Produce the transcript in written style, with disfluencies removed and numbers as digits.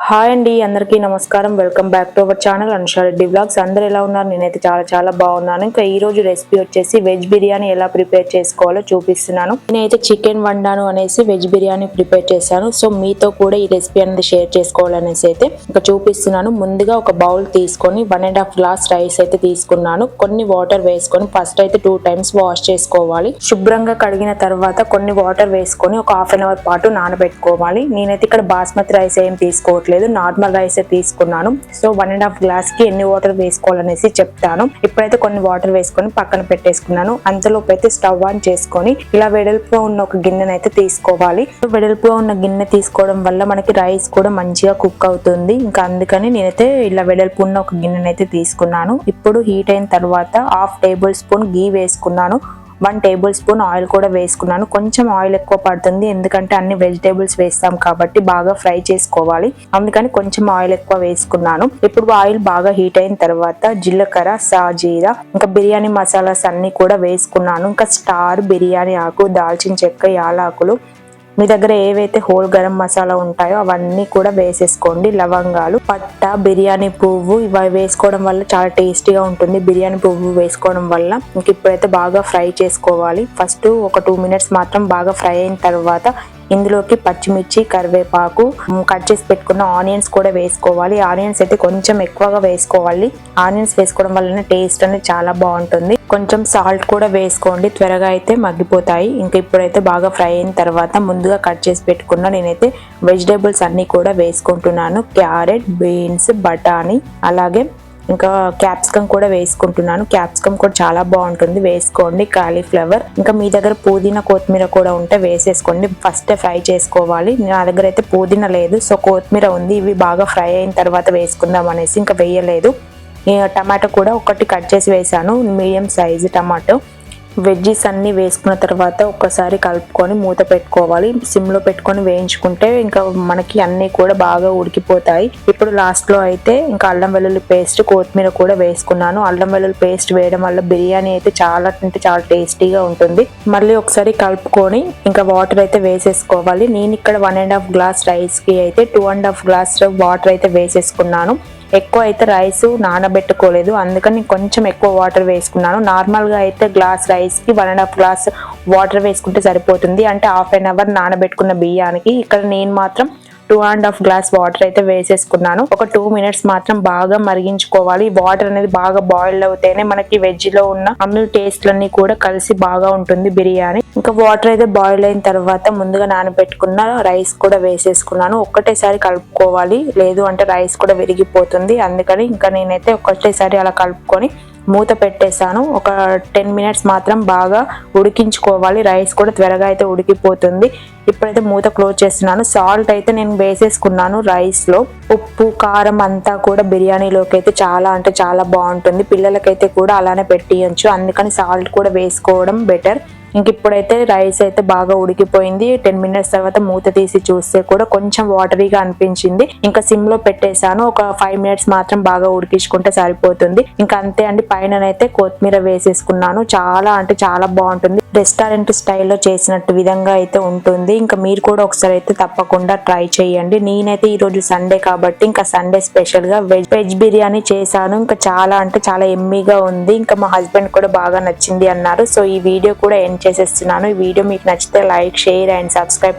Hi అండి, అందరికీ నమస్కారం. Welcome back to our channel Anusha Reddy vlogs. అందరూ ఎలా ఉన్నారు? నేనైతే చాలా బాగున్నాను. ఇంకా ఈ రోజు రెసిపీ వచ్చేసి వెజ్ బిర్యానీ ఎలా ప్రిపేర్ చేసుకోవాలో చూపిస్తున్నాను. నేనైతే చికెన్ వండాను అనేసి వెజ్ బిర్యానీ ప్రిపేర్ చేశాను. సో మీతో కూడా ఈ రెసిపీ అనేది షేర్ చేసుకోవాలనేసి అయితే ఇంకా చూపిస్తున్నాను. ముందుగా ఒక బౌల్ తీసుకొని 1.5 గ్లాస్ రైస్ అయితే తీసుకున్నాను. కొన్ని వాటర్ వేసుకొని ఫస్ట్ అయితే 2 times వాష్ చేసుకోవాలి. శుభ్రంగా కడిగిన తర్వాత కొన్ని వాటర్ వేసుకొని ఒక హాఫ్ అన్ అవర్ పాటు నానబెట్టుకోవాలి. నేనైతే ఇక్కడ బాస్మతి రైస్ ఏం తీసుకోవట్లేదు, నార్మల్ రైస్ తీసుకున్నాను. సో 1.5 గ్లాస్ కి ఎన్ని వాటర్ వేసుకోవాలనేసి చెప్తాను. ఇప్పుడైతే కొన్ని వాటర్ వేసుకొని పక్కన పెట్టేసుకున్నాను. అంతలోపు అయితే స్టవ్ ఆన్ చేసుకొని ఇలా వెడల్పుగా ఉన్న ఒక గిన్నెను అయితే తీసుకోవాలి. వెడల్పుగా ఉన్న గిన్నె తీసుకోవడం వల్ల మనకి రైస్ కూడా మంచిగా కుక్ అవుతుంది. ఇంకా అందుకని నేనైతే ఇలా వెడల్పు ఉన్న ఒక గిన్నెను అయితే తీసుకున్నాను. ఇప్పుడు హీట్ అయిన తర్వాత 1/2 టేబుల్ స్పూన్ గీ వేసుకున్నాను. 1 టేబుల్ స్పూన్ ఆయిల్ కూడా వేసుకున్నాను. కొంచెం ఆయిల్ ఎక్కువ పడుతుంది, ఎందుకంటే అన్ని వెజిటేబుల్స్ వేస్తాం కాబట్టి బాగా ఫ్రై చేసుకోవాలి. అందుకని కొంచెం ఆయిల్ ఎక్కువ వేసుకున్నాను. ఇప్పుడు ఆయిల్ బాగా హీట్ అయిన తర్వాత జీలకర్ర, సాజీరా, ఇంకా బిర్యానీ మసాలాస్ అన్ని కూడా వేసుకున్నాను. ఇంకా స్టార్, బిర్యానీ ఆకు, దాల్చిన చెక్క, యాలకులు, మీ దగ్గర ఏవైతే హోల్ గరం మసాలా ఉంటాయో అవన్నీ కూడా వేసేసుకోండి. లవంగాలు, పట్ట, బిర్యానీ పువ్వు ఇవి వేసుకోవడం వల్ల చాలా టేస్టీగా ఉంటుంది. బిర్యానీ పువ్వు వేసుకోవడం వల్ల ఇంక ఇప్పుడైతే బాగా ఫ్రై చేసుకోవాలి. ఫస్ట్ ఒక 2 minutes మాత్రం బాగా ఫ్రై అయిన తర్వాత ఇందులోకి పచ్చిమిర్చి, కరివేపాకు, కట్ చేసి పెట్టుకున్న ఆనియన్స్ కూడా వేసుకోవాలి. ఆనియన్స్ అయితే కొంచెం ఎక్కువగా వేసుకోవాలి. ఆనియన్స్ వేసుకోవడం వల్ల టేస్ట్ అనేది చాలా బాగుంటుంది. కొంచెం సాల్ట్ కూడా వేసుకోండి, త్వరగా అయితే మగ్గిపోతాయి. ఇంకా ఇప్పుడైతే బాగా ఫ్రై అయిన తర్వాత ముందుగా కట్ చేసి పెట్టుకున్న నేనైతే వెజిటేబుల్స్ అన్ని కూడా వేసుకుంటున్నాను. క్యారెట్, బీన్స్, బఠానీ, అలాగే ఇంకా క్యాప్సికమ్ కూడా వేసుకుంటున్నాను. క్యాప్సికమ్ కూడా చాలా బాగుంటుంది, వేసుకోండి. కాలీఫ్లవర్, ఇంకా మీ దగ్గర పుదీనా, కొత్తిమీర కూడా ఉంటే వేసేసుకోండి. ఫస్ట్ ఫ్రై చేసుకోవాలి. నా దగ్గర అయితే పుదీనా లేదు, సో కొత్తిమీర ఉంది. ఇవి బాగా ఫ్రై అయిన తర్వాత వేసుకుందాం అనేసి ఇంకా వేయలేదు. టమాటో కూడా ఒకటి కట్ చేసి వేసాను, మీడియం సైజు టమాటో. వెజ్జీస్ అన్ని వేసుకున్న తర్వాత ఒక్కసారి కలుపుకొని మూత పెట్టుకోవాలి. సిమ్లో పెట్టుకొని వేయించుకుంటే ఇంకా మనకి అన్ని కూడా బాగా ఉడికిపోతాయి. ఇప్పుడు లాస్ట్ లో అయితే ఇంకా అల్లం వెల్లుల్లి పేస్ట్, కొత్తిమీర కూడా వేసుకున్నాను. అల్లం వెల్లుల్లి పేస్ట్ వేయడం వల్ల బిర్యానీ అయితే చాలా అంటే చాలా టేస్టీగా ఉంటుంది. మళ్ళీ ఒకసారి కలుపుకొని ఇంకా వాటర్ అయితే వేసేసుకోవాలి. నేను ఇక్కడ 1.5 గ్లాస్ రైస్ కి అయితే 2.5 గ్లాస్ వాటర్ అయితే వేసేసుకున్నాను. ఎక్కువ అయితే రైస్ నానబెట్టుకోలేదు, అందుకని కొంచెం ఎక్కువ వాటర్ వేసుకున్నాను. నార్మల్గా అయితే గ్లాస్ రైస్కి 1.5 గ్లాస్ వాటర్ వేసుకుంటే సరిపోతుంది, అంటే హాఫ్ అన్ అవర్ నానబెట్టుకున్న బియ్యానికి. ఇక్కడ నేను మాత్రం 2.5 గ్లాస్ వాటర్ అయితే వేసేసుకున్నాను. ఒక 2 minutes మాత్రం బాగా మరిగించుకోవాలి. వాటర్ అనేది బాగా బాయిల్ అవుతేనే మనకి వెజ్ లో ఉన్న అన్ని టేస్ట్లన్నీ కూడా కలిసి బాగా ఉంటుంది బిర్యానీ. ఇంకా వాటర్ అయితే బాయిల్ అయిన తర్వాత ముందుగా నానబెట్టుకున్న రైస్ కూడా వేసేసుకున్నాను. ఒక్కటేసారి కలుపుకోవాలి, లేదు అంటే రైస్ కూడా విరిగిపోతుంది. అందుకని ఇంకా నేనైతే ఒక్కటేసారి అలా కలుపుకొని మూత పెట్టేశాను. ఒక 10 minutes మాత్రం బాగా ఉడికించుకోవాలి. రైస్ కూడా త్వరగా అయితే ఉడికిపోతుంది. ఇప్పుడైతే మూత క్లోజ్ చేస్తున్నాను. సాల్ట్ అయితే నేను వేసేసుకున్నాను రైస్ లో. ఉప్పు, కారం అంతా కూడా బిర్యానీలోకి అయితే చాలా అంటే చాలా బాగుంటుంది. పిల్లలకైతే కూడా అలానే పెట్టియచ్చు, అందుకని సాల్ట్ కూడా వేసుకోవడం బెటర్. ఇంక ఇప్పుడైతే రైస్ అయితే బాగా ఉడికిపోయింది. 10 minutes తర్వాత మూత తీసి చూస్తే కూడా కొంచెం వాటరీగా అనిపించింది. ఇంకా సిమ్ లో పెట్టేశాను. ఒక 5 minutes మాత్రం బాగా ఉడికించుకుంటే సరిపోతుంది. ఇంకా అంతే అండి. పైననైతే కొత్తిమీర వేసేసుకున్నాను. చాలా అంటే చాలా బాగుంటుంది. రెస్టారెంట్ స్టైల్లో చేసినట్టు విధంగా అయితే ఉంటుంది. ఇంకా మీరు కూడా ఒకసారి అయితే తప్పకుండా ట్రై చేయండి. నేనైతే ఈ రోజు సండే కాబట్టి ఇంకా సండే స్పెషల్ గా వెజ్ బిర్యానీ చేశాను. ఇంకా చాలా అంటే చాలా ఎమ్మీగా ఉంది. ఇంకా మా హస్బెండ్ కూడా బాగా నచ్చింది అన్నారు. సో ఈ వీడియో కూడా ఎండ్ చేసేస్తున్నాను. ఈ వీడియో మీకు నచ్చితే లైక్, షేర్ అండ్ సబ్స్క్రైబ్.